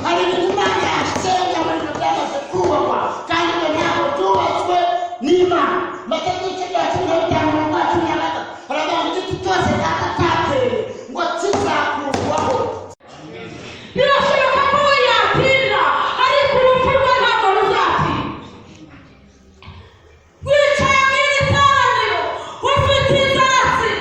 hari ibintu Imana yasenga muri byamaze kubakwa kandi ngo ntabwo byubatswe n'Imana. Mateka igice cya 15:13 haravuga ngo igiti cyose cyateye ngo kizakurwaho. Birashoboka ko yatinda ariko urupfu rwe ntabwo ruzatinda. Wicaye mu iteraniro ufite inzatsi,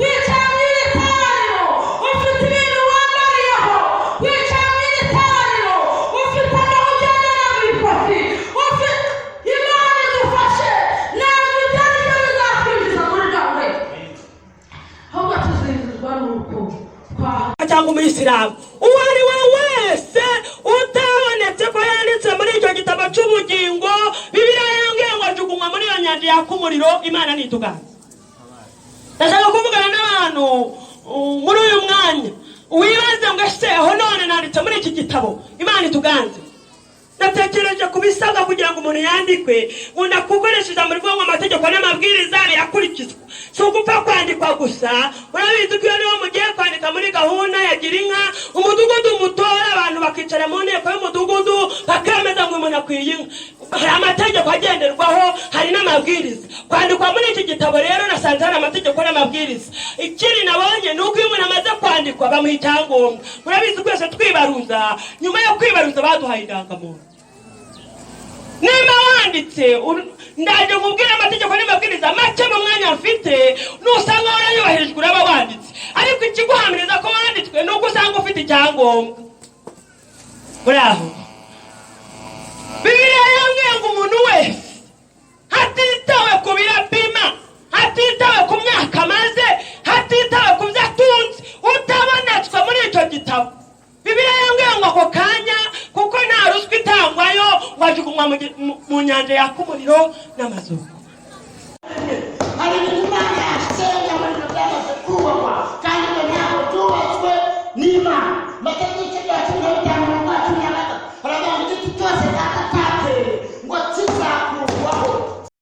wicaye mu iteraniro ufite ibintu wambariyeho, wicaye mu iteraniro ufite aho ujyana n'abipasi, Imana idufashe ntabwo ibyari byo bizakwinjiza muri dawe, ahubwo tuzinjizwa n'urukundo cyangwa umuyisilamu uwo ari we wese utabonetse ko yanditse muri icyo gitabo cy'ubugingo. Bibiliya yambwiye ngo ajugunywa muri iyo nyanja yaka umuriro. Imana nituganze. Ndashaka kuvugana n'abantu muri uyu mwanya wibaze ngo ese aho none nanditse muri iki gitabo. Imana ituganze. Natekereje kubisabwa kugira ngo umuntu yandikwe ngo nakukoresheje muri bwo amategeko n'amabwiriza yakurikizwa. Si ugupfa kwandikwa gusa. Urabizi ko iyo niwo mugiye kwandika muri gahunda ya Girinka umudugudu mutora abantu bakicara mu nteko y'umudugudu bakemeza ngo umuntu akwiye inka. Hari amategeko agenderwaho, hari n'amabwiriza. Kwandikwa muri iki gitabo rero nasanze hari amategeko n'amabwiriza. Ikiri nabonye ni uko iyo umuntu amaze kwandikwa bamuha icyangombwa. Urabizi twese twibaruza, nyuma yo kwibaruza baduhaye indangamuntu. Nimba wanditse ndaje nkubwira amategeko n'amabwiriza make mu mwanya mfite, nusanga warayubahirijwe uraba wanditse. Ariko ikiguhamiriza ko wanditswe nuko usanga ufite icyangombwa. Muraho Bibiliya yambwiye ngo umuntu wese hatitawe ku birapima, hatitawe ku myaka maze, hatitawe ku byo atunze, utabonetswe muri icyo gitabo, Bibiliya yambwiye ngo ako kanya kuko nta ruswa itangwayo ngo ajugunywa mu nyanja yaka umuriro n'amazuku.